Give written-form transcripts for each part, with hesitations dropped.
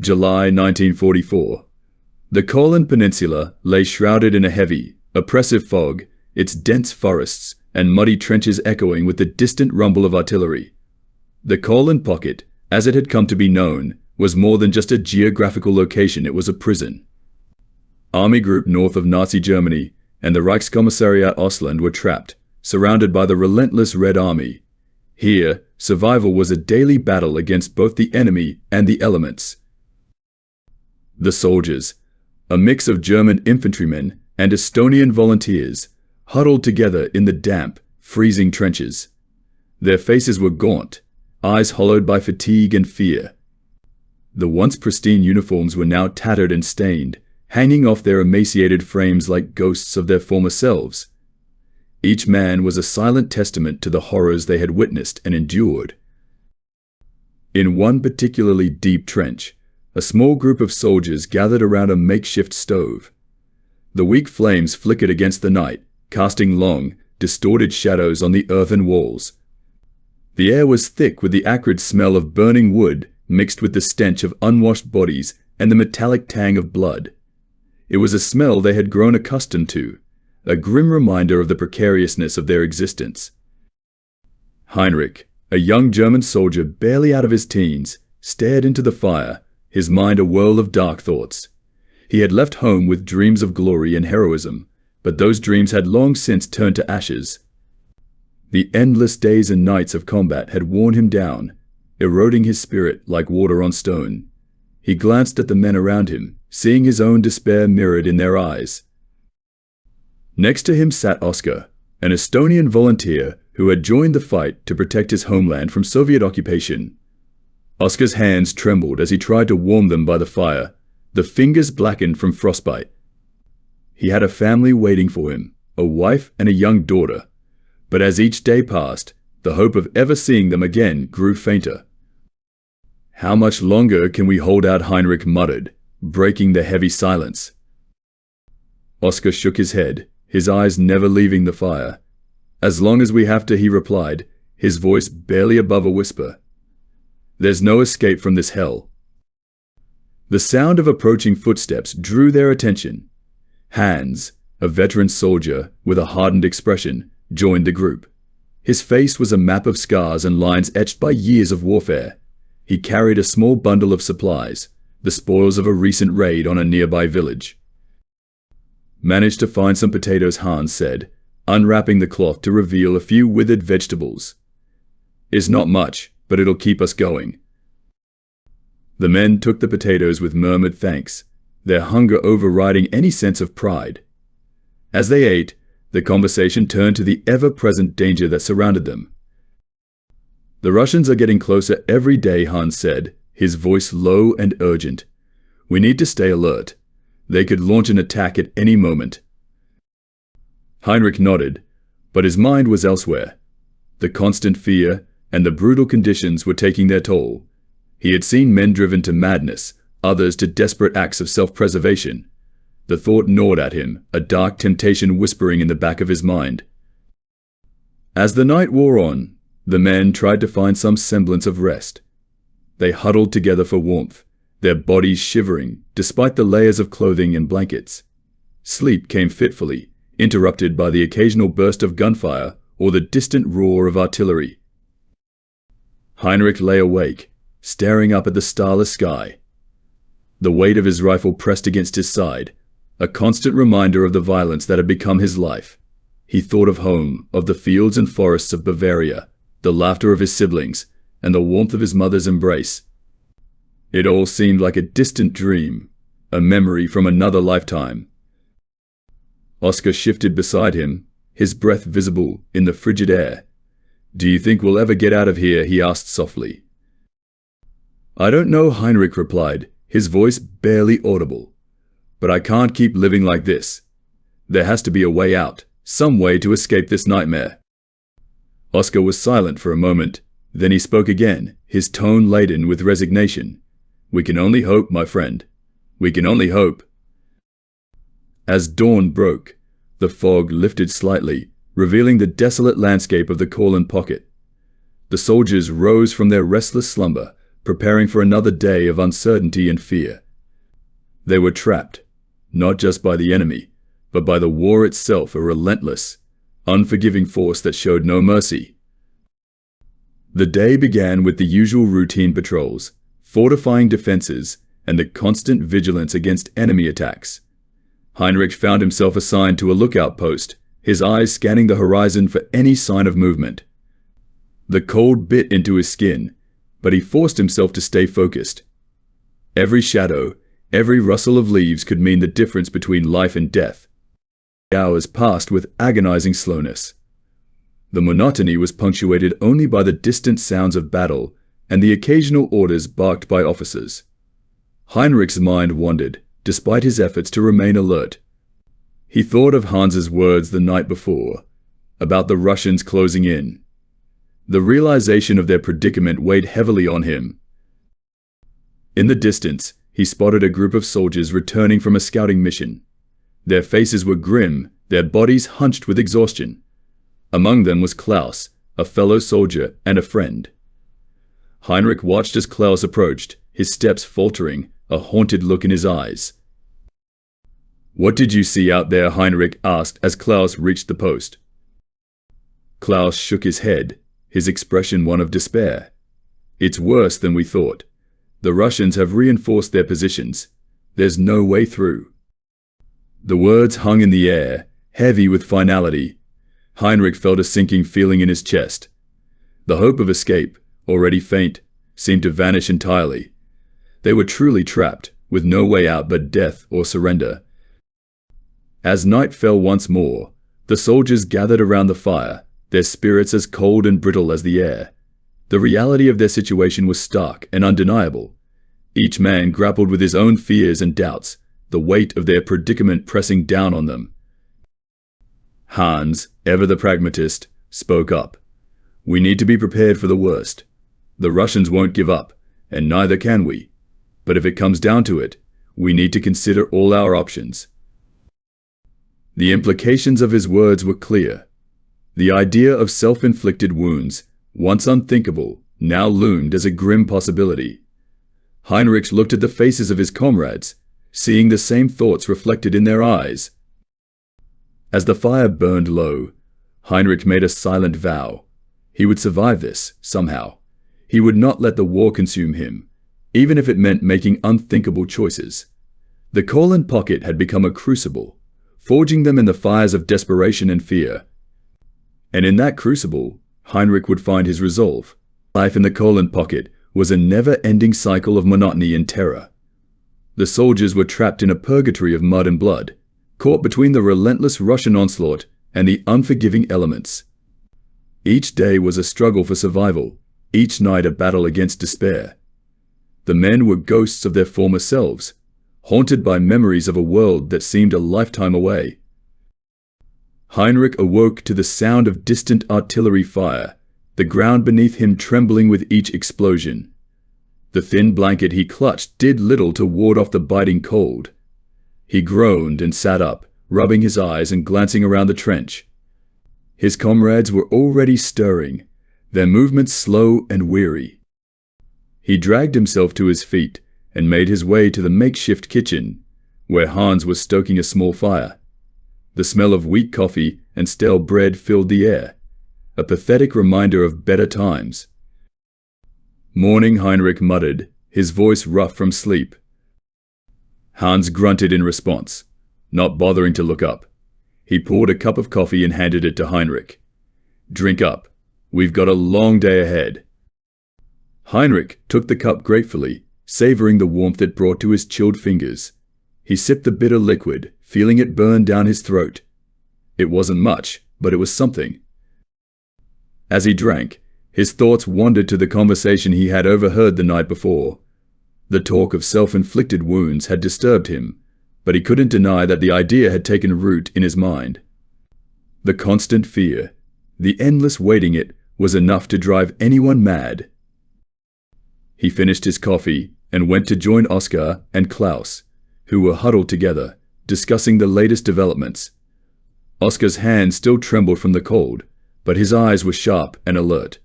July 1944. The Courland Peninsula lay shrouded in a heavy, oppressive fog, its dense forests and muddy trenches echoing with the distant rumble of artillery. The Courland Pocket, as it had come to be known, was more than just a geographical location, it was a prison. Army Group north of Nazi Germany and the Reichskommissariat Ostland were trapped, surrounded by the relentless Red Army. Here, survival was a daily battle against both the enemy and the elements. The soldiers, a mix of German infantrymen and Estonian volunteers, huddled together in the damp, freezing trenches. Their faces were gaunt, eyes hollowed by fatigue and fear. The once pristine uniforms were now tattered and stained, hanging off their emaciated frames like ghosts of their former selves. Each man was a silent testament to the horrors they had witnessed and endured. In one particularly deep trench, a small group of soldiers gathered around a makeshift stove. The weak flames flickered against the night, casting long, distorted shadows on the earthen walls. The air was thick with the acrid smell of burning wood mixed with the stench of unwashed bodies and the metallic tang of blood. It was a smell they had grown accustomed to, a grim reminder of the precariousness of their existence. Heinrich, a young German soldier barely out of his teens, stared into the fire, his mind a whirl of dark thoughts. He had left home with dreams of glory and heroism, but those dreams had long since turned to ashes. The endless days and nights of combat had worn him down, eroding his spirit like water on stone. He glanced at the men around him, seeing his own despair mirrored in their eyes. Next to him sat Oskar, an Estonian volunteer who had joined the fight to protect his homeland from Soviet occupation. Oskar's hands trembled as he tried to warm them by the fire, the fingers blackened from frostbite. He had a family waiting for him, a wife and a young daughter, but as each day passed, the hope of ever seeing them again grew fainter. "How much longer can we hold out?" Heinrich muttered, breaking the heavy silence. Oskar shook his head, his eyes never leaving the fire. "As long as we have to," he replied, his voice barely above a whisper. "There's no escape from this hell." The sound of approaching footsteps drew their attention. Hans, a veteran soldier with a hardened expression, joined the group. His face was a map of scars and lines etched by years of warfare. He carried a small bundle of supplies, the spoils of a recent raid on a nearby village. "Managed to find some potatoes," Hans said, unwrapping the cloth to reveal a few withered vegetables. "It's not much, but it'll keep us going." The men took the potatoes with murmured thanks, their hunger overriding any sense of pride. As they ate, the conversation turned to the ever-present danger that surrounded them. "The Russians are getting closer every day," Hans said, his voice low and urgent. "We need to stay alert. They could launch an attack at any moment." Heinrich nodded, but his mind was elsewhere. The constant fear and the brutal conditions were taking their toll. He had seen men driven to madness, others to desperate acts of self-preservation. The thought gnawed at him, a dark temptation whispering in the back of his mind. As the night wore on, the men tried to find some semblance of rest. They huddled together for warmth, their bodies shivering despite the layers of clothing and blankets. Sleep came fitfully, interrupted by the occasional burst of gunfire or the distant roar of artillery. Heinrich lay awake, staring up at the starless sky. The weight of his rifle pressed against his side, a constant reminder of the violence that had become his life. He thought of home, of the fields and forests of Bavaria, the laughter of his siblings, and the warmth of his mother's embrace. It all seemed like a distant dream, a memory from another lifetime. Oskar shifted beside him, his breath visible in the frigid air. "Do you think we'll ever get out of here?" he asked softly. "I don't know," Heinrich replied, his voice barely audible. "But I can't keep living like this. There has to be a way out, some way to escape this nightmare." Oskar was silent for a moment. Then he spoke again, his tone laden with resignation. "We can only hope, my friend. We can only hope." As dawn broke, the fog lifted slightly, revealing the desolate landscape of the Courland Pocket. The soldiers rose from their restless slumber, preparing for another day of uncertainty and fear. They were trapped, not just by the enemy, but by the war itself, a relentless, unforgiving force that showed no mercy. The day began with the usual routine patrols, fortifying defenses, and the constant vigilance against enemy attacks. Heinrich found himself assigned to a lookout post, his eyes scanning the horizon for any sign of movement. The cold bit into his skin, but he forced himself to stay focused. Every shadow, every rustle of leaves could mean the difference between life and death. The hours passed with agonizing slowness. The monotony was punctuated only by the distant sounds of battle and the occasional orders barked by officers. Heinrich's mind wandered, despite his efforts to remain alert. He thought of Hans's words the night before, about the Russians closing in. The realization of their predicament weighed heavily on him. In the distance, he spotted a group of soldiers returning from a scouting mission. Their faces were grim, their bodies hunched with exhaustion. Among them was Klaus, a fellow soldier and a friend. Heinrich watched as Klaus approached, his steps faltering, a haunted look in his eyes. "What did you see out there?" Heinrich asked as Klaus reached the post. Klaus shook his head, his expression one of despair. "It's worse than we thought. The Russians have reinforced their positions. There's no way through." The words hung in the air, heavy with finality. Heinrich felt a sinking feeling in his chest. The hope of escape, already faint, seemed to vanish entirely. They were truly trapped, with no way out but death or surrender. As night fell once more, the soldiers gathered around the fire, their spirits as cold and brittle as the air. The reality of their situation was stark and undeniable. Each man grappled with his own fears and doubts, the weight of their predicament pressing down on them. Hans, ever the pragmatist, spoke up. "We need to be prepared for the worst. The Russians won't give up, and neither can we. But if it comes down to it, we need to consider all our options." The implications of his words were clear. The idea of self-inflicted wounds, once unthinkable, now loomed as a grim possibility. Heinrich looked at the faces of his comrades, seeing the same thoughts reflected in their eyes. As the fire burned low, Heinrich made a silent vow. He would survive this, somehow. He would not let the war consume him, even if it meant making unthinkable choices. The Courland Pocket had become a crucible, forging them in the fires of desperation and fear. And in that crucible, Heinrich would find his resolve. Life in the Courland Pocket was a never-ending cycle of monotony and terror. The soldiers were trapped in a purgatory of mud and blood, caught between the relentless Russian onslaught and the unforgiving elements. Each day was a struggle for survival, each night a battle against despair. The men were ghosts of their former selves, haunted by memories of a world that seemed a lifetime away. Heinrich awoke to the sound of distant artillery fire, the ground beneath him trembling with each explosion. The thin blanket he clutched did little to ward off the biting cold. He groaned and sat up, rubbing his eyes and glancing around the trench. His comrades were already stirring, their movements slow and weary. He dragged himself to his feet and made his way to the makeshift kitchen, where Hans was stoking a small fire. The smell of weak coffee and stale bread filled the air, a pathetic reminder of better times. "Morning," Heinrich muttered, his voice rough from sleep. Hans grunted in response, not bothering to look up. He poured a cup of coffee and handed it to Heinrich. "Drink up. We've got a long day ahead." Heinrich took the cup gratefully, savoring the warmth it brought to his chilled fingers. He sipped the bitter liquid, feeling it burn down his throat. It wasn't much, but it was something. As he drank, his thoughts wandered to the conversation he had overheard the night before. The talk of self-inflicted wounds had disturbed him, but he couldn't deny that the idea had taken root in his mind. The constant fear, the endless waiting it, was enough to drive anyone mad. He finished his coffee and went to join Oskar and Klaus, who were huddled together, discussing the latest developments. Oskar's hand still trembled from the cold, but his eyes were sharp and alert.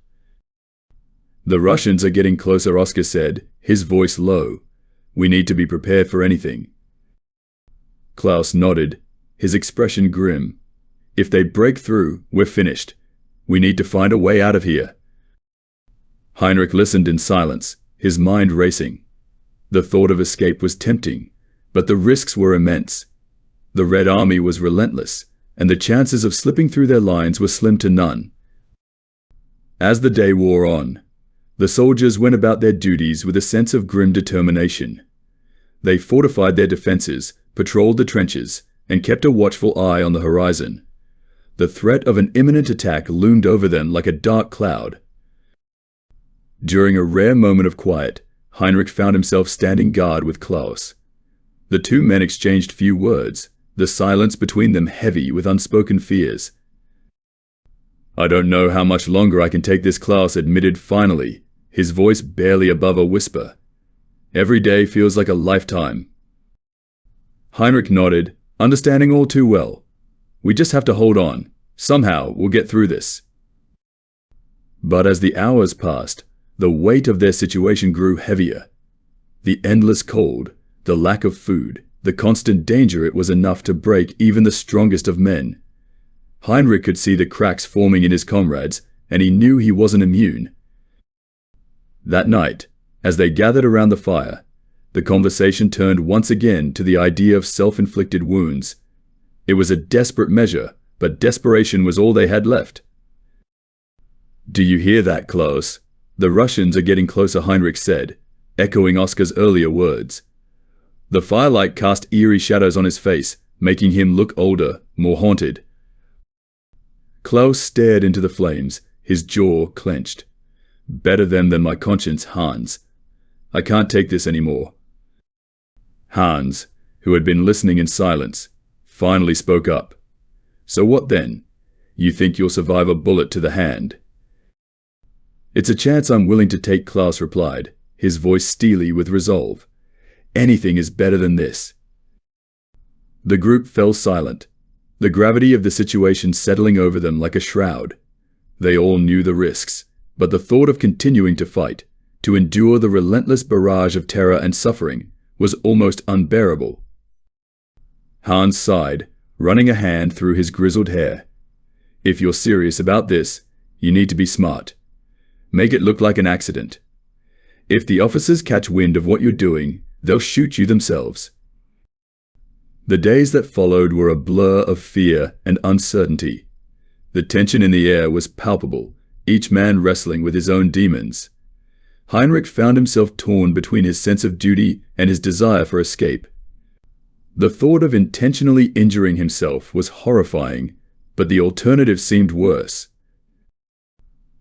The Russians are getting closer, Oscar said, his voice low. We need to be prepared for anything. Klaus nodded, his expression grim. If they break through, we're finished. We need to find a way out of here. Heinrich listened in silence, his mind racing. The thought of escape was tempting, but the risks were immense. The Red Army was relentless, and the chances of slipping through their lines were slim to none. As the day wore on, the soldiers went about their duties with a sense of grim determination. They fortified their defenses, patrolled the trenches, and kept a watchful eye on the horizon. The threat of an imminent attack loomed over them like a dark cloud. During a rare moment of quiet, Heinrich found himself standing guard with Klaus. The two men exchanged few words, the silence between them heavy with unspoken fears. I don't know how much longer I can take this, Klaus admitted finally, his voice barely above a whisper. Every day feels like a lifetime. Heinrich nodded, understanding all too well. We just have to hold on. Somehow we'll get through this. But as the hours passed, the weight of their situation grew heavier. The endless cold, the lack of food, the constant danger, it was enough to break even the strongest of men. Heinrich could see the cracks forming in his comrades, and he knew he wasn't immune. That night, as they gathered around the fire, the conversation turned once again to the idea of self-inflicted wounds. It was a desperate measure, but desperation was all they had left. Do you hear that, Klaus? The Russians are getting closer, Heinrich said, echoing Oscar's earlier words. The firelight cast eerie shadows on his face, making him look older, more haunted. Klaus stared into the flames, his jaw clenched. Better them than my conscience, Hans. I can't take this anymore. Hans, who had been listening in silence, finally spoke up. So what then? You think you'll survive a bullet to the hand? It's a chance I'm willing to take, Klaus replied, his voice steely with resolve. Anything is better than this. The group fell silent, the gravity of the situation settling over them like a shroud. They all knew the risks, but the thought of continuing to fight, to endure the relentless barrage of terror and suffering, was almost unbearable. Hans sighed, running a hand through his grizzled hair. If you're serious about this, you need to be smart. Make it look like an accident. If the officers catch wind of what you're doing, they'll shoot you themselves. The days that followed were a blur of fear and uncertainty. The tension in the air was palpable, each man wrestling with his own demons. Heinrich found himself torn between his sense of duty and his desire for escape. The thought of intentionally injuring himself was horrifying, but the alternative seemed worse.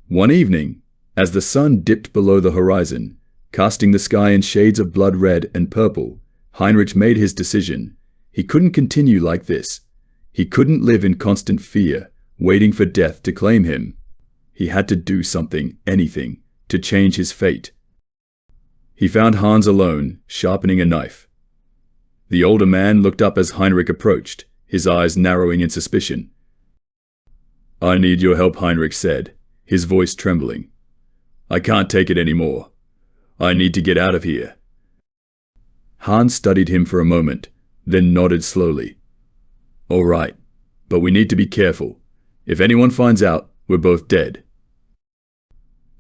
One evening, as the sun dipped below the horizon, casting the sky in shades of blood red and purple, Heinrich made his decision. He couldn't continue like this. He couldn't live in constant fear, waiting for death to claim him. He had to do something, anything, to change his fate. He found Hans alone, sharpening a knife. The older man looked up as Heinrich approached, his eyes narrowing in suspicion. I need your help, Heinrich said, his voice trembling. I can't take it anymore. I need to get out of here. Hans studied him for a moment, then nodded slowly. All right, but we need to be careful. If anyone finds out, we're both dead.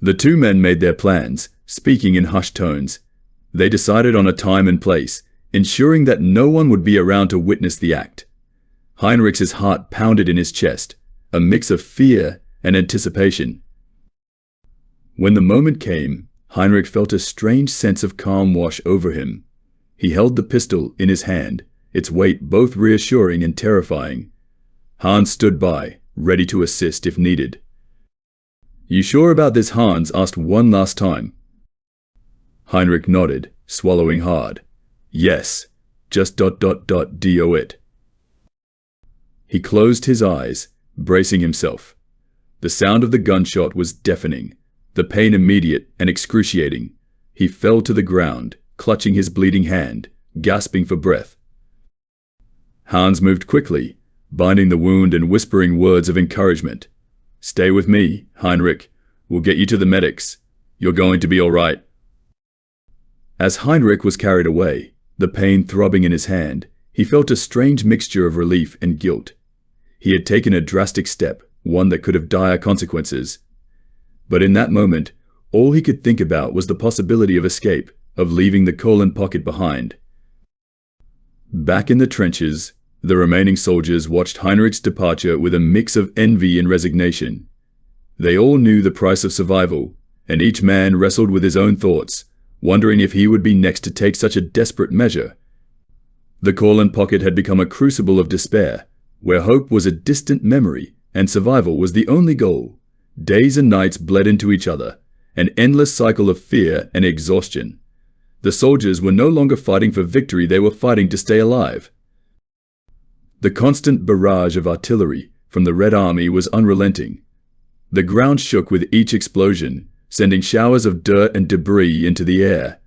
The two men made their plans, speaking in hushed tones. They decided on a time and place, ensuring that no one would be around to witness the act. Heinrich's heart pounded in his chest, a mix of fear and anticipation. When the moment came, Heinrich felt a strange sense of calm wash over him. He held the pistol in his hand, its weight both reassuring and terrifying. Hans stood by, ready to assist if needed. You sure about this? Hans asked one last time. Heinrich nodded, swallowing hard. Yes, just ... do it. He closed his eyes, bracing himself. The sound of the gunshot was deafening, the pain immediate and excruciating. He fell to the ground, clutching his bleeding hand, gasping for breath. Hans moved quickly, binding the wound and whispering words of encouragement. Stay with me, Heinrich. We'll get you to the medics. You're going to be all right." As Heinrich was carried away, the pain throbbing in his hand, he felt a strange mixture of relief and guilt. He had taken a drastic step, one that could have dire consequences. But in that moment, all he could think about was the possibility of escape, of leaving the Courland Pocket behind. Back in the trenches, the remaining soldiers watched Heinrich's departure with a mix of envy and resignation. They all knew the price of survival, and each man wrestled with his own thoughts, wondering if he would be next to take such a desperate measure. The Courland Pocket had become a crucible of despair, where hope was a distant memory and survival was the only goal. Days and nights bled into each other, an endless cycle of fear and exhaustion. The soldiers were no longer fighting for victory, they were fighting to stay alive. The constant barrage of artillery from the Red Army was unrelenting. The ground shook with each explosion, sending showers of dirt and debris into the air.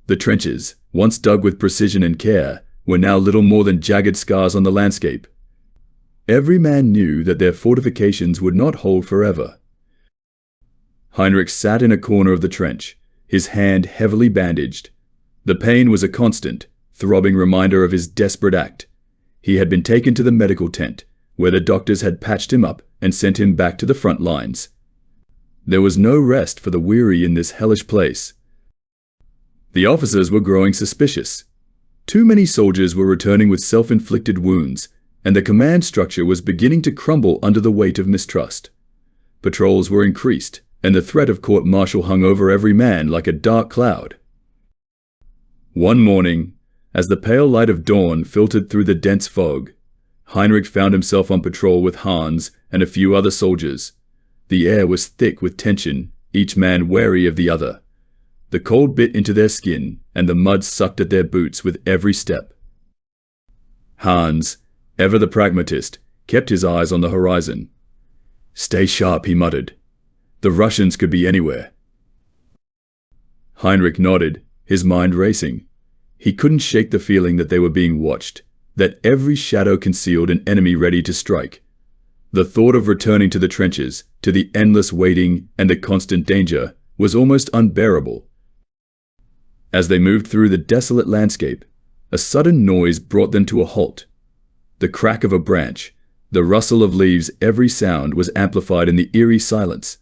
The trenches, once dug with precision and care, were now little more than jagged scars on the landscape. Every man knew that their fortifications would not hold forever. Heinrich sat in a corner of the trench, his hand heavily bandaged. The pain was a constant, throbbing reminder of his desperate act. He had been taken to the medical tent, where the doctors had patched him up and sent him back to the front lines. There was no rest for the weary in this hellish place. The officers were growing suspicious. Too many soldiers were returning with self-inflicted wounds, and the command structure was beginning to crumble under the weight of mistrust. Patrols were increased, and the threat of court-martial hung over every man like a dark cloud. One morning, as the pale light of dawn filtered through the dense fog, Heinrich found himself on patrol with Hans and a few other soldiers. The air was thick with tension, each man wary of the other. The cold bit into their skin, and the mud sucked at their boots with every step. Hans, ever the pragmatist, kept his eyes on the horizon. "Stay sharp," he muttered. "The Russians could be anywhere." Heinrich nodded, his mind racing. He couldn't shake the feeling that they were being watched, that every shadow concealed an enemy ready to strike. The thought of returning to the trenches, to the endless waiting and the constant danger, was almost unbearable. As they moved through the desolate landscape, a sudden noise brought them to a halt. The crack of a branch, the rustle of leaves, every sound was amplified in the eerie silence.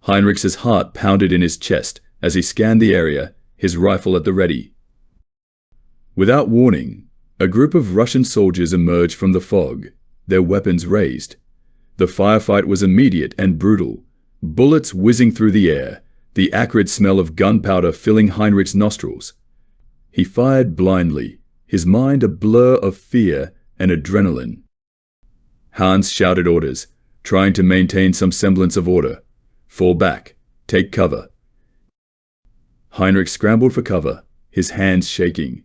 Heinrich's heart pounded in his chest as he scanned the area, his rifle at the ready. Without warning, a group of Russian soldiers emerged from the fog, their weapons raised. The firefight was immediate and brutal, bullets whizzing through the air, the acrid smell of gunpowder filling Heinrich's nostrils. He fired blindly, his mind a blur of fear and adrenaline. Hans shouted orders, trying to maintain some semblance of order. "Fall back. Take cover." Heinrich scrambled for cover, his hands shaking.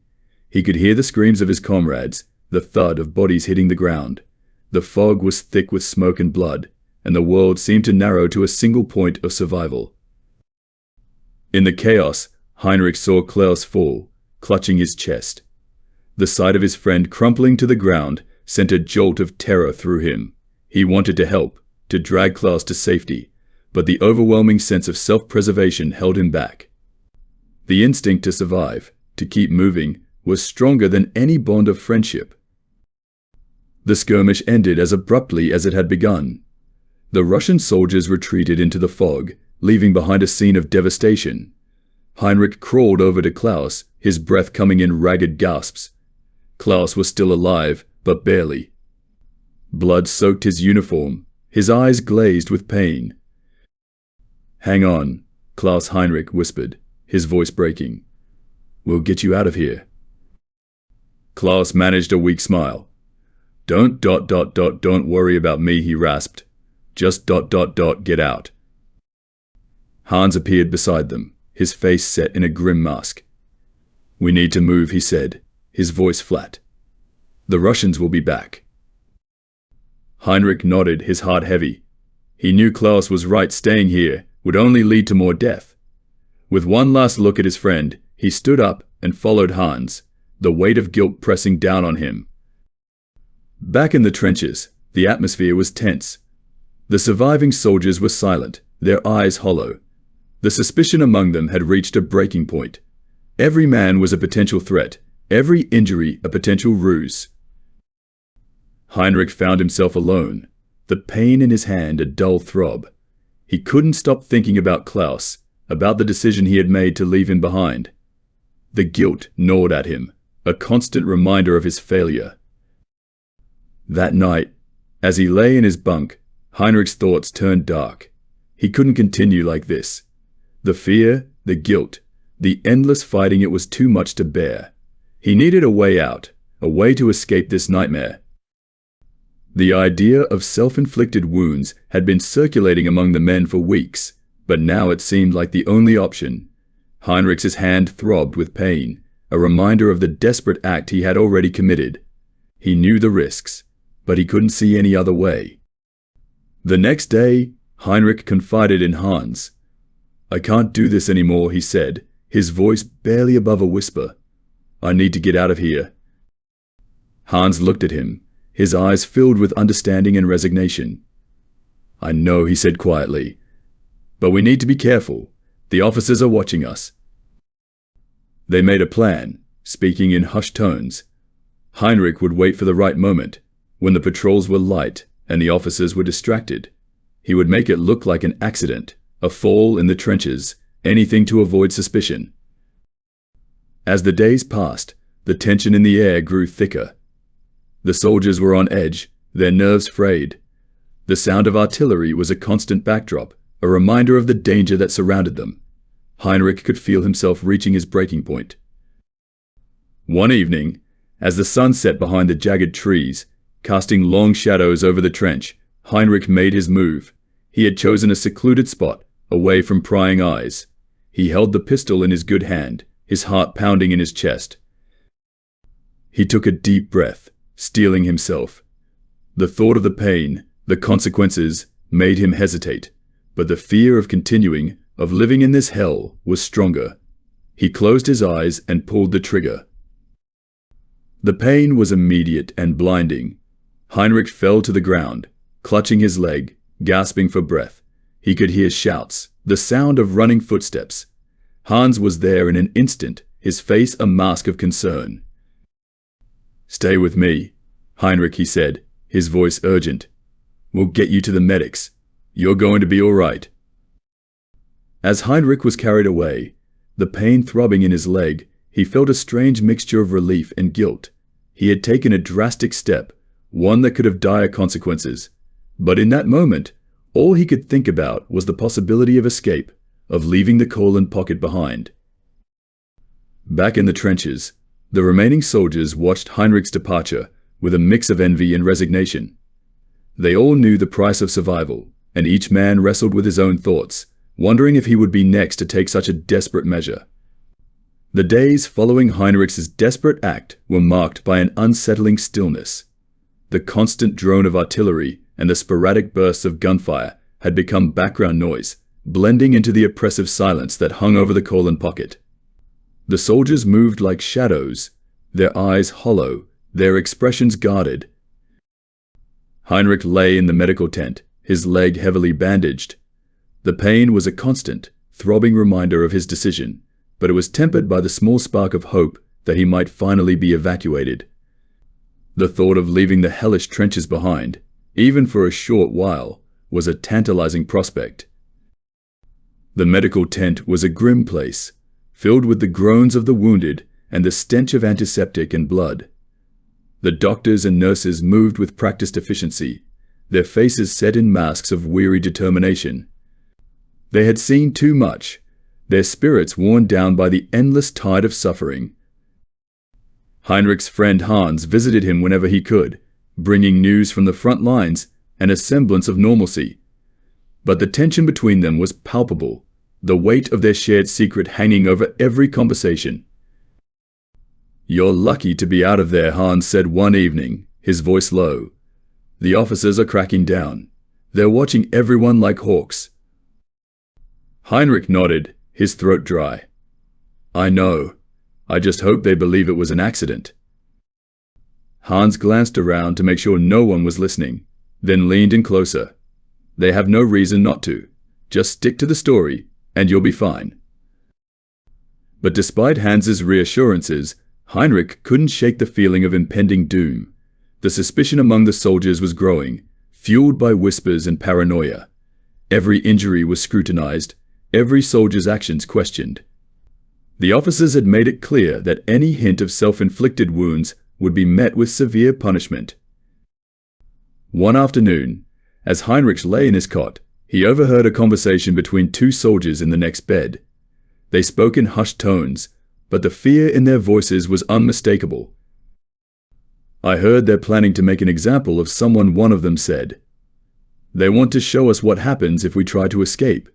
He could hear the screams of his comrades, the thud of bodies hitting the ground. The fog was thick with smoke and blood, and the world seemed to narrow to a single point of survival. In the chaos, Heinrich saw Klaus fall, clutching his chest. The sight of his friend crumpling to the ground sent a jolt of terror through him. He wanted to help, to drag Klaus to safety, but the overwhelming sense of self-preservation held him back. The instinct to survive, to keep moving, was stronger than any bond of friendship. The skirmish ended as abruptly as it had begun. The Russian soldiers retreated into the fog, leaving behind a scene of devastation. Heinrich crawled over to Klaus, his breath coming in ragged gasps. Klaus was still alive, but barely. Blood soaked his uniform, his eyes glazed with pain. "Hang on," Klaus Heinrich whispered, his voice breaking. "We'll get you out of here." Klaus managed a weak smile. Don't worry about me," he rasped. "Just get out." Hans appeared beside them, his face set in a grim mask. "We need to move," he said, his voice flat. "The Russians will be back." Heinrich nodded, his heart heavy. He knew Klaus was right, staying here would only lead to more death. With one last look at his friend, he stood up and followed Hans, the weight of guilt pressing down on him. Back in the trenches, the atmosphere was tense. The surviving soldiers were silent, their eyes hollow. The suspicion among them had reached a breaking point. Every man was a potential threat, every injury a potential ruse. Heinrich found himself alone, the pain in his hand a dull throb. He couldn't stop thinking about Klaus, about the decision he had made to leave him behind. The guilt gnawed at him, a constant reminder of his failure. That night, as he lay in his bunk, Heinrich's thoughts turned dark. He couldn't continue like this. The fear, the guilt, the endless fighting, it was too much to bear. He needed a way out, a way to escape this nightmare. The idea of self-inflicted wounds had been circulating among the men for weeks, but now it seemed like the only option. Heinrich's hand throbbed with pain, a reminder of the desperate act he had already committed. He knew the risks, but he couldn't see any other way. The next day, Heinrich confided in Hans. "I can't do this anymore," he said, his voice barely above a whisper. "I need to get out of here." Hans looked at him, his eyes filled with understanding and resignation. "I know," he said quietly, "but we need to be careful. The officers are watching us." They made a plan, speaking in hushed tones. Heinrich would wait for the right moment, when the patrols were light and the officers were distracted. He would make it look like an accident, a fall in the trenches, anything to avoid suspicion. As the days passed, the tension in the air grew thicker. The soldiers were on edge, their nerves frayed. The sound of artillery was a constant backdrop, a reminder of the danger that surrounded them. Heinrich could feel himself reaching his breaking point. One evening, as the sun set behind the jagged trees, casting long shadows over the trench, Heinrich made his move. He had chosen a secluded spot, away from prying eyes. He held the pistol in his good hand, his heart pounding in his chest. He took a deep breath, steeling himself. The thought of the pain, the consequences, made him hesitate, but the fear of continuing, of living in this hell, was stronger. He closed his eyes and pulled the trigger. The pain was immediate and blinding. Heinrich fell to the ground, clutching his leg, gasping for breath. He could hear shouts, the sound of running footsteps. Hans was there in an instant, his face a mask of concern. "Stay with me, Heinrich," he said, his voice urgent. "We'll get you to the medics. You're going to be all right." As Heinrich was carried away, the pain throbbing in his leg, he felt a strange mixture of relief and guilt. He had taken a drastic step, one that could have dire consequences. But in that moment, all he could think about was the possibility of escape, of leaving the Courland Pocket behind. Back in the trenches, the remaining soldiers watched Heinrich's departure with a mix of envy and resignation. They all knew the price of survival, and each man wrestled with his own thoughts, wondering if he would be next to take such a desperate measure. The days following Heinrich's desperate act were marked by an unsettling stillness. The constant drone of artillery and the sporadic bursts of gunfire had become background noise, blending into the oppressive silence that hung over the Courland Pocket. The soldiers moved like shadows, their eyes hollow, their expressions guarded. Heinrich lay in the medical tent, his leg heavily bandaged. The pain was a constant, throbbing reminder of his decision, but it was tempered by the small spark of hope that he might finally be evacuated. The thought of leaving the hellish trenches behind, even for a short while, was a tantalizing prospect. The medical tent was a grim place, filled with the groans of the wounded and the stench of antiseptic and blood. The doctors and nurses moved with practiced efficiency, their faces set in masks of weary determination. They had seen too much, their spirits worn down by the endless tide of suffering. Heinrich's friend Hans visited him whenever he could, bringing news from the front lines and a semblance of normalcy. But the tension between them was palpable, the weight of their shared secret hanging over every conversation. "You're lucky to be out of there," Hans said one evening, his voice low. "The officers are cracking down. They're watching everyone like hawks." Heinrich nodded, his throat dry. "I know. I just hope they believe it was an accident." Hans glanced around to make sure no one was listening, then leaned in closer. "They have no reason not to. Just stick to the story. and you'll be fine." But despite Hans's reassurances, Heinrich couldn't shake the feeling of impending doom. The suspicion among the soldiers was growing, fueled by whispers and paranoia. Every injury was scrutinized, every soldier's actions questioned. The officers had made it clear that any hint of self-inflicted wounds would be met with severe punishment. One afternoon, as Heinrich lay in his cot, he overheard a conversation between two soldiers in the next bed. They spoke in hushed tones, but the fear in their voices was unmistakable. "I heard they're planning to make an example of someone," one of them said. "They want to show us what happens if we try to escape."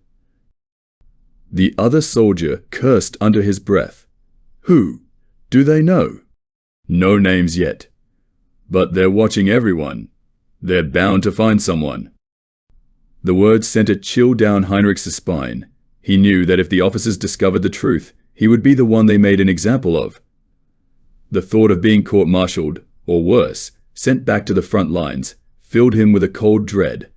The other soldier cursed under his breath. "Who? Do they know?" "No names yet. But they're watching everyone. They're bound to find someone." The words sent a chill down Heinrich's spine. He knew that if the officers discovered the truth, he would be the one they made an example of. The thought of being court-martialed, or worse, sent back to the front lines, filled him with a cold dread.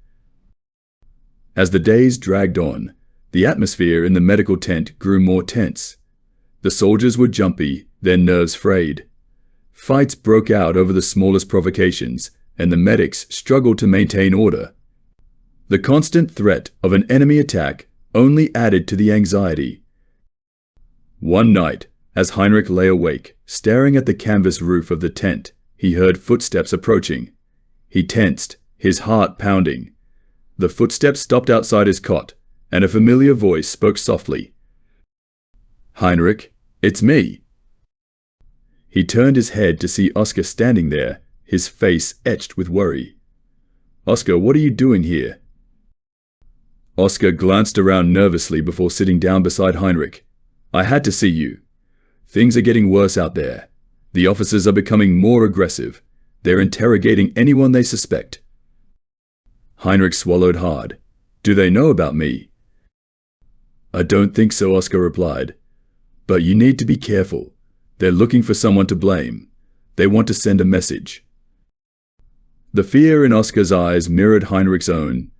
As the days dragged on, the atmosphere in the medical tent grew more tense. The soldiers were jumpy, their nerves frayed. Fights broke out over the smallest provocations, and the medics struggled to maintain order. The constant threat of an enemy attack only added to the anxiety. One night, as Heinrich lay awake, staring at the canvas roof of the tent, he heard footsteps approaching. He tensed, his heart pounding. The footsteps stopped outside his cot, and a familiar voice spoke softly. "Heinrich, it's me." He turned his head to see Oscar standing there, his face etched with worry. "Oscar, what are you doing here?" Oscar glanced around nervously before sitting down beside Heinrich. "I had to see you. Things are getting worse out there. The officers are becoming more aggressive. They're interrogating anyone they suspect." Heinrich swallowed hard. "Do they know about me?" "I don't think so," Oscar replied. "But you need to be careful. They're looking for someone to blame. They want to send a message." The fear in Oscar's eyes mirrored Heinrich's own.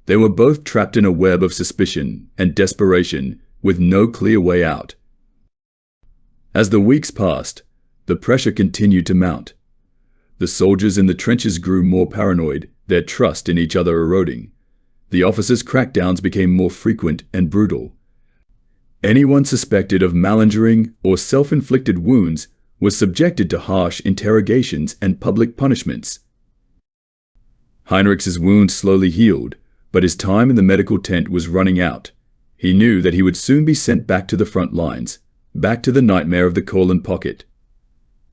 They were both trapped in a web of suspicion and desperation with no clear way out. As the weeks passed, the pressure continued to mount. The soldiers in the trenches grew more paranoid, their trust in each other eroding. The officers' crackdowns became more frequent and brutal. Anyone suspected of malingering or self-inflicted wounds was subjected to harsh interrogations and public punishments. Heinrich's wounds slowly healed, but his time in the medical tent was running out. He knew that he would soon be sent back to the front lines, back to the nightmare of the Courland Pocket.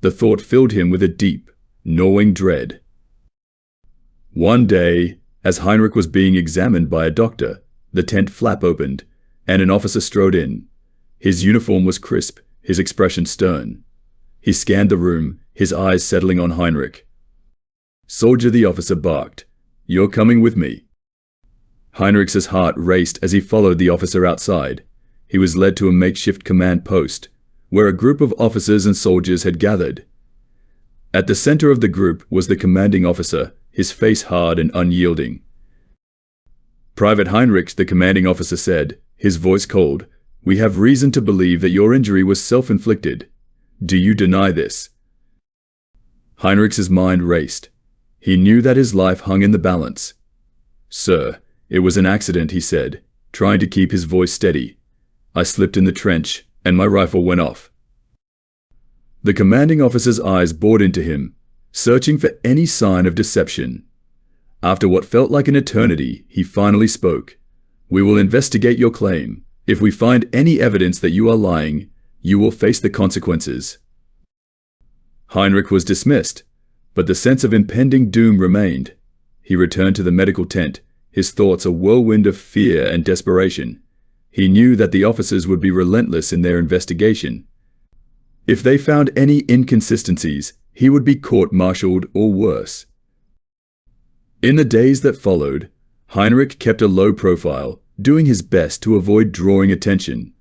The thought filled him with a deep, gnawing dread. One day, as Heinrich was being examined by a doctor, the tent flap opened, and an officer strode in. His uniform was crisp, his expression stern. He scanned the room, his eyes settling on Heinrich. "Soldier," the officer barked, "you're coming with me." Heinrich's heart raced as he followed the officer outside. He was led to a makeshift command post, where a group of officers and soldiers had gathered. At the center of the group was the commanding officer, his face hard and unyielding. "Private Heinrich," the commanding officer said, his voice cold, "we have reason to believe that your injury was self-inflicted. Do you deny this?" Heinrich's mind raced. He knew that his life hung in the balance. "Sir, it was an accident," he said, trying to keep his voice steady. "I slipped in the trench, and my rifle went off." The commanding officer's eyes bored into him, searching for any sign of deception. After what felt like an eternity, he finally spoke. "We will investigate your claim. If we find any evidence that you are lying, you will face the consequences." Heinrich was dismissed, but the sense of impending doom remained. He returned to the medical tent, his thoughts a whirlwind of fear and desperation. He knew that the officers would be relentless in their investigation. If they found any inconsistencies, he would be court-martialed or worse. In the days that followed, Heinrich kept a low profile, doing his best to avoid drawing attention.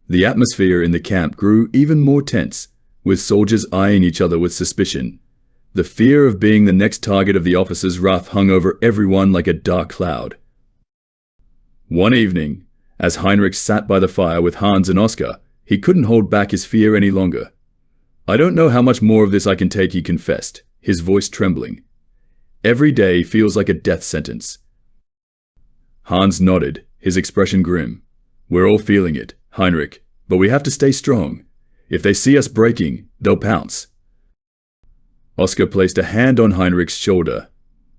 The atmosphere in the camp grew even more tense, with soldiers eyeing each other with suspicion. The fear of being the next target of the officers' wrath hung over everyone like a dark cloud. One evening, As Heinrich sat by the fire with Hans and Oskar, he couldn't hold back his fear any longer. "I don't know how much more of this I can take," he confessed, his voice trembling. "Every day feels like a death sentence." Hans nodded, his expression grim. "We're all feeling it, Heinrich, but we have to stay strong. If they see us breaking, they'll pounce." Oskar placed a hand on Heinrich's shoulder.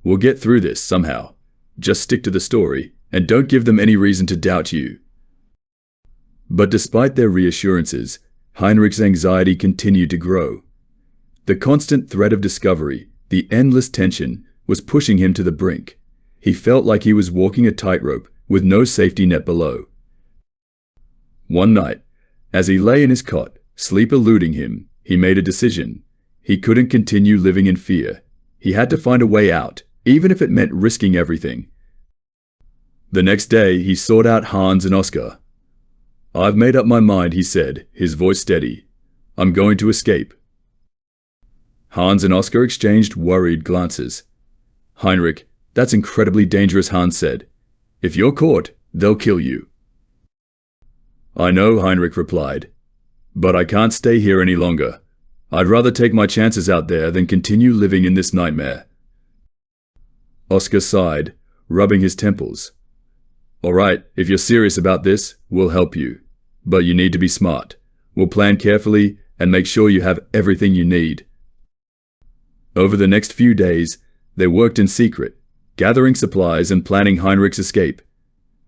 "We'll get through this somehow. Just stick to the story, and don't give them any reason to doubt you." But despite their reassurances, Heinrich's anxiety continued to grow. The constant threat of discovery, the endless tension, was pushing him to the brink. He felt like he was walking a tightrope with no safety net below. One night, as he lay in his cot, sleep eluding him, he made a decision. He couldn't continue living in fear. He had to find a way out, even if it meant risking everything. The next day, he sought out Hans and Oskar. "I've made up my mind," he said, his voice steady. "I'm going to escape." Hans and Oskar exchanged worried glances. "Heinrich, that's incredibly dangerous," Hans said. "If you're caught, they'll kill you." "I know," Heinrich replied, "but I can't stay here any longer. I'd rather take my chances out there than continue living in this nightmare." Oskar sighed, rubbing his temples. "All right, if you're serious about this, we'll help you. But you need to be smart. We'll plan carefully and make sure you have everything you need." Over the next few days, they worked in secret, gathering supplies and planning Heinrich's escape.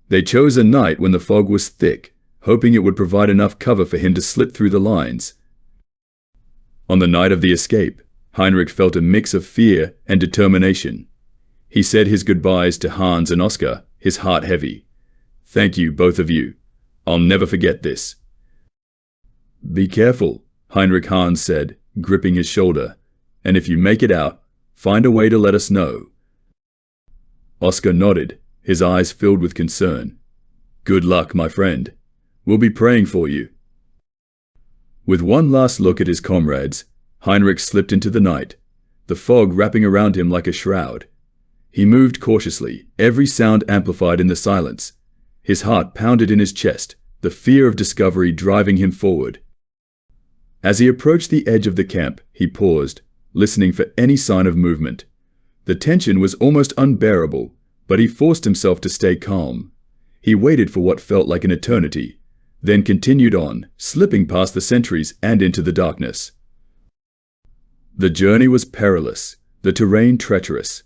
They chose a night when the fog was thick, hoping it would provide enough cover for him to slip through the lines. On the night of the escape, Heinrich felt a mix of fear and determination. He said his goodbyes to Hans and Oskar, his heart heavy. "Thank you, both of you. I'll never forget this." "Be careful," Heinrich Hans said, gripping his shoulder. "And if you make it out, find a way to let us know." Oskar nodded, his eyes filled with concern. "Good luck, my friend. We'll be praying for you." With one last look at his comrades, Heinrich slipped into the night, the fog wrapping around him like a shroud. He moved cautiously, every sound amplified in the silence. His heart pounded in his chest, the fear of discovery driving him forward. As he approached the edge of the camp, he paused, listening for any sign of movement. The tension was almost unbearable, but he forced himself to stay calm. He waited for what felt like an eternity, then continued on, slipping past the sentries and into the darkness. The journey was perilous, the terrain treacherous.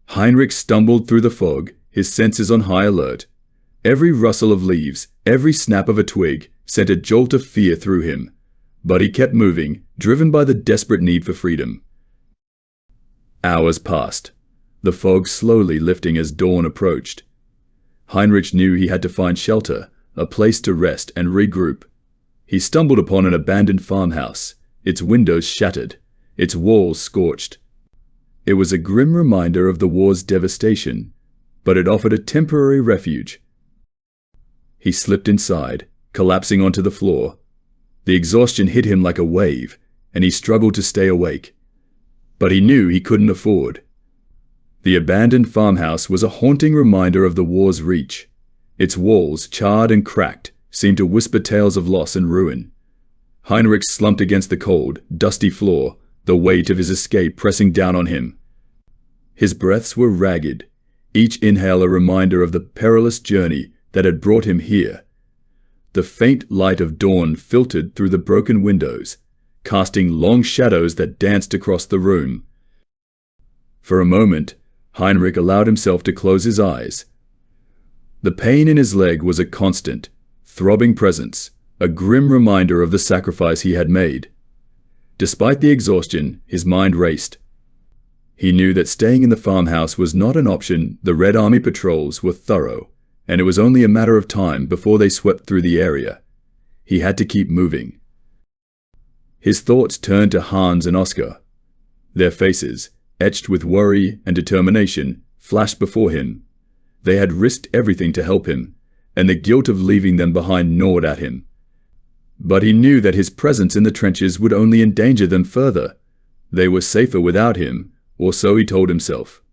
Heinrich stumbled through the fog, his senses on high alert. Every rustle of leaves, every snap of a twig, sent a jolt of fear through him. But he kept moving, driven by the desperate need for freedom. Hours passed, the fog slowly lifting as dawn approached. Heinrich knew he had to find shelter, a place to rest and regroup. He stumbled upon an abandoned farmhouse, its windows shattered, its walls scorched. It was a grim reminder of the war's devastation, but it offered a temporary refuge. He slipped inside, collapsing onto the floor. The exhaustion hit him like a wave, and he struggled to stay awake. But he knew he couldn't afford. The abandoned farmhouse was a haunting reminder of the war's reach. Its walls, charred and cracked, seemed to whisper tales of loss and ruin. Heinrich slumped against the cold, dusty floor, the weight of his escape pressing down on him. His breaths were ragged, each inhale a reminder of the perilous journey that had brought him here. The faint light of dawn filtered through the broken windows, casting long shadows that danced across the room. For a moment, Heinrich allowed himself to close his eyes. The pain in his leg was a constant, throbbing presence, a grim reminder of the sacrifice he had made. Despite the exhaustion, his mind raced. He knew that staying in the farmhouse was not an option. The Red Army patrols were thorough, and it was only a matter of time before they swept through the area. He had to keep moving. His thoughts turned to Hans and Oskar. Their faces, etched with worry and determination, flashed before him. They had risked everything to help him, and the guilt of leaving them behind gnawed at him. But he knew that his presence in the trenches would only endanger them further. They were safer without him, or so he told himself.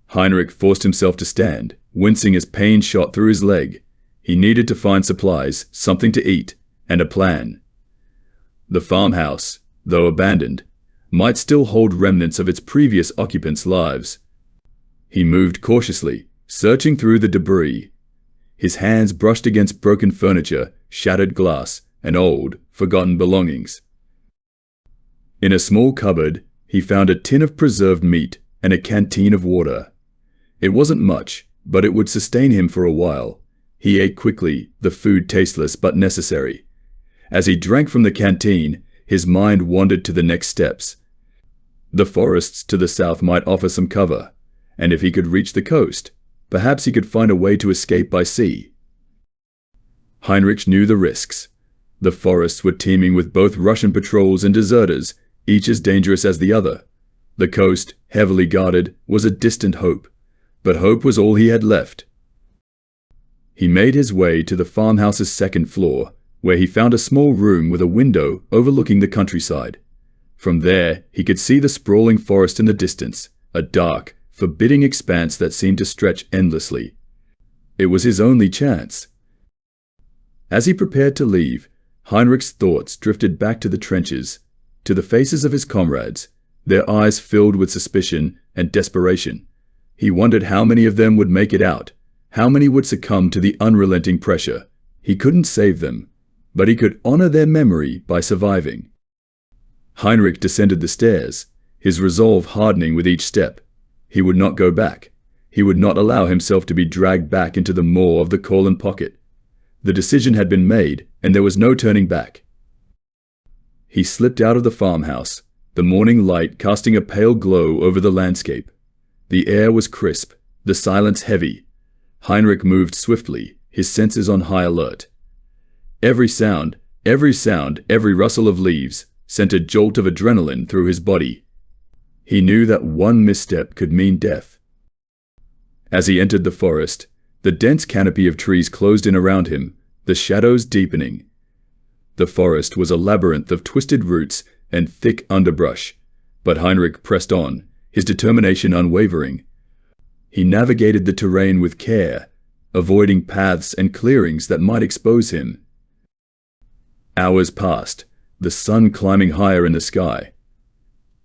Heinrich forced himself to stand, wincing as pain shot through his leg. He needed to find supplies, something to eat, and a plan. The farmhouse, though abandoned, might still hold remnants of its previous occupants' lives. He moved cautiously, searching through the debris. His hands brushed against broken furniture, shattered glass, and old, forgotten belongings. In a small cupboard, he found a tin of preserved meat and a canteen of water. It wasn't much, but it would sustain him for a while. He ate quickly, the food tasteless but necessary. As he drank from the canteen, his mind wandered to the next steps. The forests to the south might offer some cover, and if he could reach the coast, perhaps he could find a way to escape by sea. Heinrich knew the risks. The forests were teeming with both Russian patrols and deserters, each as dangerous as the other. The coast, heavily guarded, was a distant hope, but hope was all he had left. He made his way to the farmhouse's second floor, where he found a small room with a window overlooking the countryside. From there, he could see the sprawling forest in the distance, a dark, forbidding expanse that seemed to stretch endlessly. It was his only chance. As he prepared to leave, Heinrich's thoughts drifted back to the trenches, to the faces of his comrades, their eyes filled with suspicion and desperation. He wondered how many of them would make it out, how many would succumb to the unrelenting pressure. He couldn't save them, but he could honor their memory by surviving. Heinrich descended the stairs, his resolve hardening with each step. He would not go back. He would not allow himself to be dragged back into the maw of the Courland Pocket. The decision had been made, and there was no turning back. He slipped out of the farmhouse, the morning light casting a pale glow over the landscape. The air was crisp, the silence heavy. Heinrich moved swiftly, his senses on high alert. Every sound, every rustle of leaves sent a jolt of adrenaline through his body. He knew that one misstep could mean death. As he entered the forest, the dense canopy of trees closed in around him, the shadows deepening. The forest was a labyrinth of twisted roots and thick underbrush, but Heinrich pressed on, his determination unwavering. He navigated the terrain with care, avoiding paths and clearings that might expose him. Hours passed, the sun climbing higher in the sky.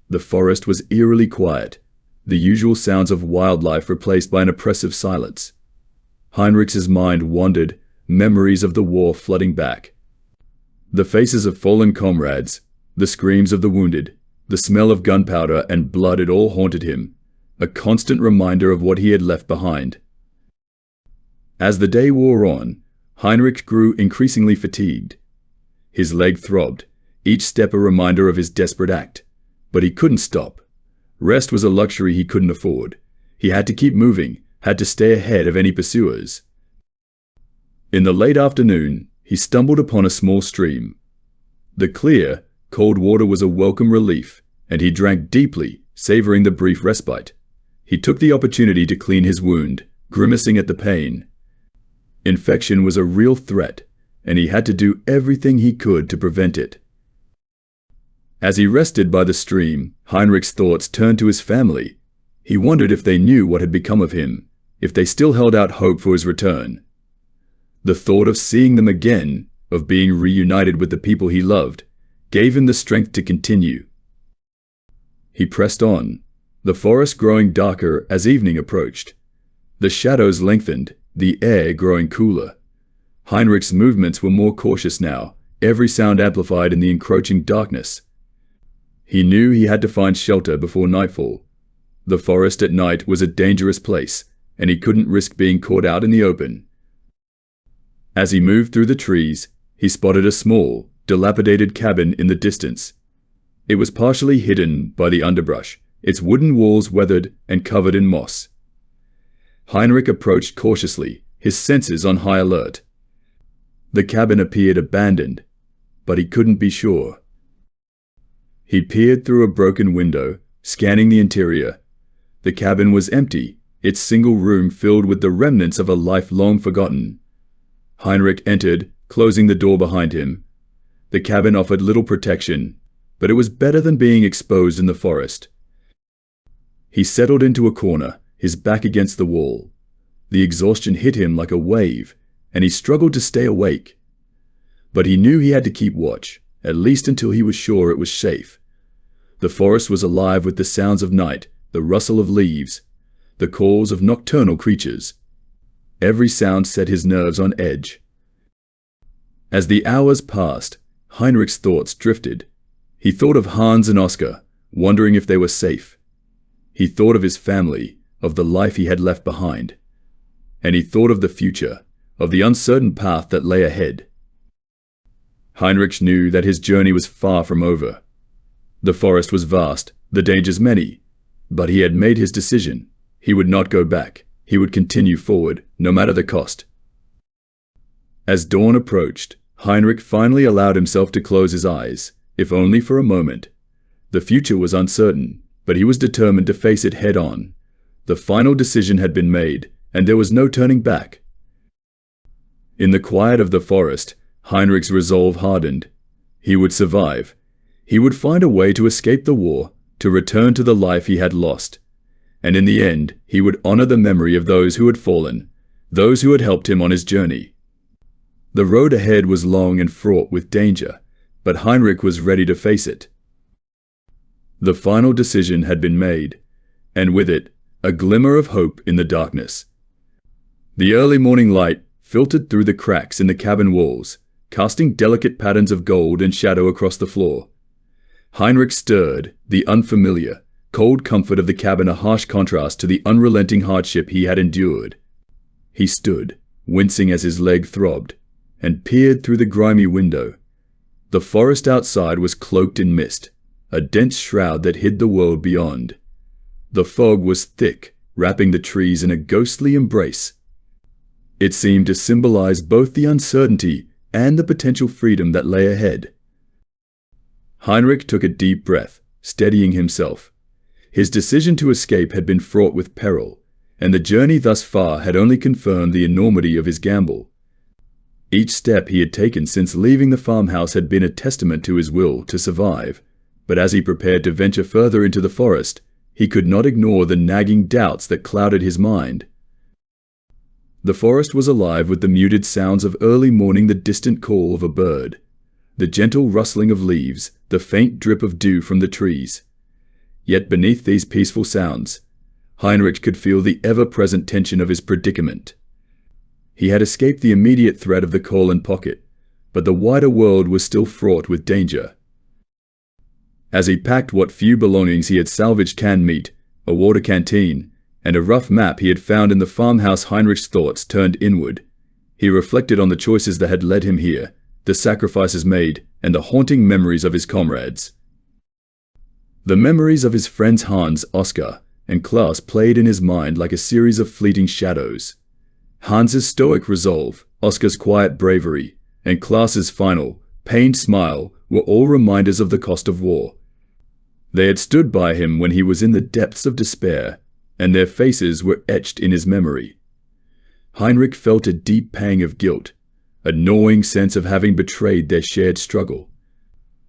The forest was eerily quiet, the usual sounds of wildlife replaced by an oppressive silence. Heinrich's mind wandered, memories of the war flooding back. The faces of fallen comrades, the screams of the wounded, the smell of gunpowder and blood, it all haunted him, a constant reminder of what he had left behind. As the day wore on, Heinrich grew increasingly fatigued. His leg throbbed, each step a reminder of his desperate act. But he couldn't stop. Rest was a luxury he couldn't afford. He had to keep moving, had to stay ahead of any pursuers. In the late afternoon, he stumbled upon a small stream. The clear, cold water was a welcome relief, and he drank deeply, savoring the brief respite. He took the opportunity to clean his wound, grimacing at the pain. Infection was a real threat, and he had to do everything he could to prevent it. As he rested by the stream, Heinrich's thoughts turned to his family. He wondered if they knew what had become of him, if they still held out hope for his return. The thought of seeing them again, of being reunited with the people he loved, gave him the strength to continue. He pressed on, the forest growing darker as evening approached. The shadows lengthened, the air growing cooler. Heinrich's movements were more cautious now, every sound amplified in the encroaching darkness. He knew he had to find shelter before nightfall. The forest at night was a dangerous place, and he couldn't risk being caught out in the open. As he moved through the trees, he spotted a small, dilapidated cabin in the distance. It was partially hidden by the underbrush, its wooden walls weathered and covered in moss. Heinrich approached cautiously, his senses on high alert. The cabin appeared abandoned, but he couldn't be sure. He peered through a broken window, scanning the interior. The cabin was empty, its single room filled with the remnants of a life long forgotten. Heinrich entered, closing the door behind him. The cabin offered little protection, but it was better than being exposed in the forest. He settled into a corner, his back against the wall. The exhaustion hit him like a wave, and he struggled to stay awake. But he knew he had to keep watch, at least until he was sure it was safe. The forest was alive with the sounds of night, the rustle of leaves, the calls of nocturnal creatures. Every sound set his nerves on edge. As the hours passed, Heinrich's thoughts drifted. He thought of Hans and Oskar, wondering if they were safe. He thought of his family, of the life he had left behind. And he thought of the future, of the uncertain path that lay ahead. Heinrich knew that his journey was far from over. The forest was vast, the dangers many, but he had made his decision. He would not go back. He would continue forward, no matter the cost. As dawn approached, Heinrich finally allowed himself to close his eyes, if only for a moment. The future was uncertain, but he was determined to face it head-on. The final decision had been made, and there was no turning back. In the quiet of the forest, Heinrich's resolve hardened. He would survive. He would find a way to escape the war, to return to the life he had lost. And in the end, he would honor the memory of those who had fallen, those who had helped him on his journey. The road ahead was long and fraught with danger, but Heinrich was ready to face it. The final decision had been made, and with it, a glimmer of hope in the darkness. The early morning light filtered through the cracks in the cabin walls, casting delicate patterns of gold and shadow across the floor. Heinrich stirred, the unfamiliar, cold comfort of the cabin a harsh contrast to the unrelenting hardship he had endured. He stood, wincing as his leg throbbed, and peered through the grimy window. The forest outside was cloaked in mist, a dense shroud that hid the world beyond. The fog was thick, wrapping the trees in a ghostly embrace. It seemed to symbolize both the uncertainty and the potential freedom that lay ahead. Heinrich took a deep breath, steadying himself. His decision to escape had been fraught with peril, and the journey thus far had only confirmed the enormity of his gamble. Each step he had taken since leaving the farmhouse had been a testament to his will to survive, but as he prepared to venture further into the forest, he could not ignore the nagging doubts that clouded his mind. The forest was alive with the muted sounds of early morning, the distant call of a bird, the gentle rustling of leaves, the faint drip of dew from the trees. Yet beneath these peaceful sounds, Heinrich could feel the ever-present tension of his predicament. He had escaped the immediate threat of the Courland Pocket, but the wider world was still fraught with danger. As he packed what few belongings he had salvaged, canned meat, a water canteen, and a rough map he had found in the farmhouse, Heinrich's thoughts turned inward. He reflected on the choices that had led him here, the sacrifices made, and the haunting memories of his comrades. The memories of his friends Hans, Oskar, and Klaus played in his mind like a series of fleeting shadows. Hans's stoic resolve, Oskar's quiet bravery, and Klaus's final, pained smile were all reminders of the cost of war. They had stood by him when he was in the depths of despair, and their faces were etched in his memory. Heinrich felt a deep pang of guilt, a gnawing sense of having betrayed their shared struggle.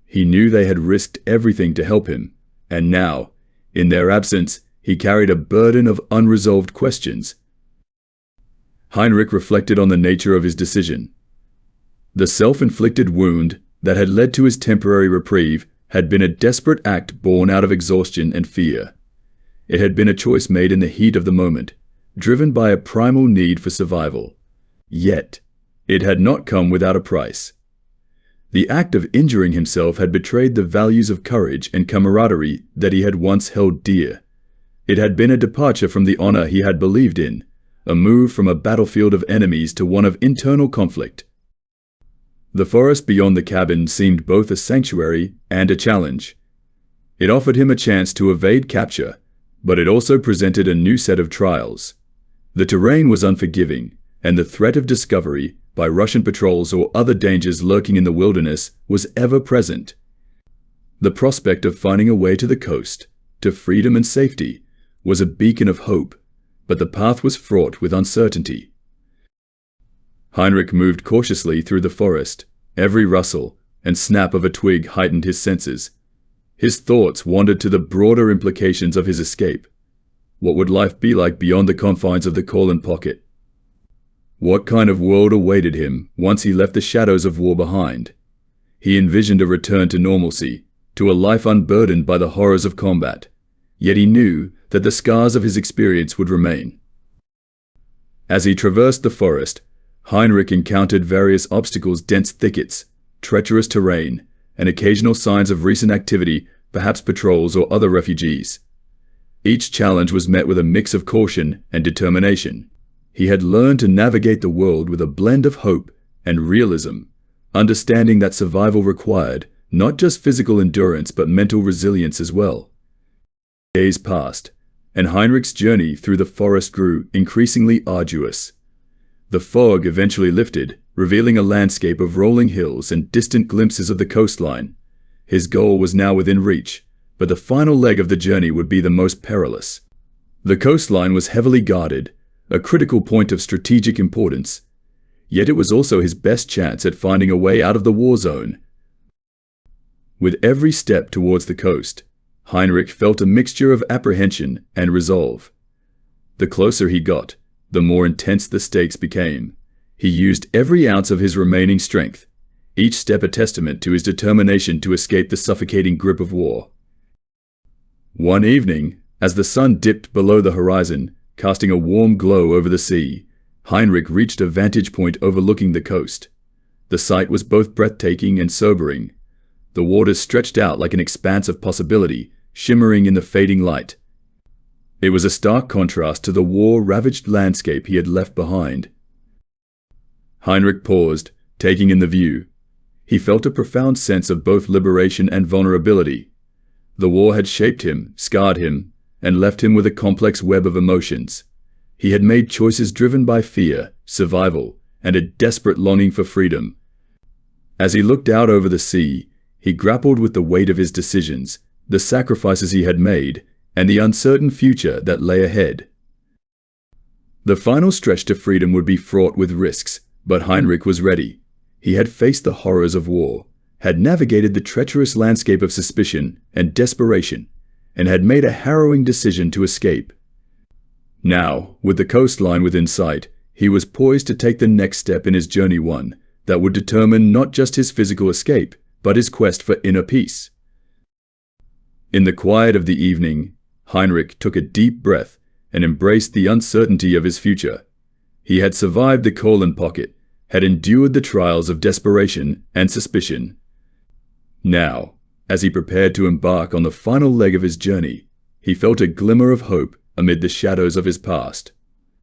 He knew they had risked everything to help him, and now, in their absence, he carried a burden of unresolved questions. Heinrich reflected on the nature of his decision. The self-inflicted wound that had led to his temporary reprieve had been a desperate act born out of exhaustion and fear. It had been a choice made in the heat of the moment, driven by a primal need for survival. Yet, it had not come without a price. The act of injuring himself had betrayed the values of courage and camaraderie that he had once held dear. It had been a departure from the honor he had believed in, a move from a battlefield of enemies to one of internal conflict. The forest beyond the cabin seemed both a sanctuary and a challenge. It offered him a chance to evade capture, but it also presented a new set of trials. The terrain was unforgiving, and the threat of discovery by Russian patrols or other dangers lurking in the wilderness was ever present. The prospect of finding a way to the coast, to freedom and safety, was a beacon of hope, but the path was fraught with uncertainty. Heinrich moved cautiously through the forest. Every rustle and snap of a twig heightened his senses. His thoughts wandered to the broader implications of his escape. What would life be like beyond the confines of the Courland Pocket? What kind of world awaited him once he left the shadows of war behind? He envisioned a return to normalcy, to a life unburdened by the horrors of combat. Yet he knew that the scars of his experience would remain. As he traversed the forest, Heinrich encountered various obstacles: dense thickets, treacherous terrain, and occasional signs of recent activity, perhaps patrols or other refugees. Each challenge was met with a mix of caution and determination. He had learned to navigate the world with a blend of hope and realism, understanding that survival required not just physical endurance but mental resilience as well. Days passed, and Heinrich's journey through the forest grew increasingly arduous. The fog eventually lifted, revealing a landscape of rolling hills and distant glimpses of the coastline. His goal was now within reach, but the final leg of the journey would be the most perilous. The coastline was heavily guarded, a critical point of strategic importance. Yet it was also his best chance at finding a way out of the war zone. With every step towards the coast, Heinrich felt a mixture of apprehension and resolve. The closer he got, the more intense the stakes became. He used every ounce of his remaining strength, each step a testament to his determination to escape the suffocating grip of war. One evening, as the sun dipped below the horizon, casting a warm glow over the sea, Heinrich reached a vantage point overlooking the coast. The sight was both breathtaking and sobering. The waters stretched out like an expanse of possibility, shimmering in the fading light. It was a stark contrast to the war-ravaged landscape he had left behind. Heinrich paused, taking in the view. He felt a profound sense of both liberation and vulnerability. The war had shaped him, scarred him, and left him with a complex web of emotions. He had made choices driven by fear, survival, and a desperate longing for freedom. As he looked out over the sea, he grappled with the weight of his decisions, the sacrifices he had made, and the uncertain future that lay ahead. The final stretch to freedom would be fraught with risks, but Heinrich was ready. He had faced the horrors of war, had navigated the treacherous landscape of suspicion and desperation, and had made a harrowing decision to escape. Now, with the coastline within sight, he was poised to take the next step in his journey, one that would determine not just his physical escape, but his quest for inner peace. In the quiet of the evening, Heinrich took a deep breath and embraced the uncertainty of his future. He had survived the Courland Pocket, had endured the trials of desperation and suspicion. Now, as he prepared to embark on the final leg of his journey, he felt a glimmer of hope amid the shadows of his past.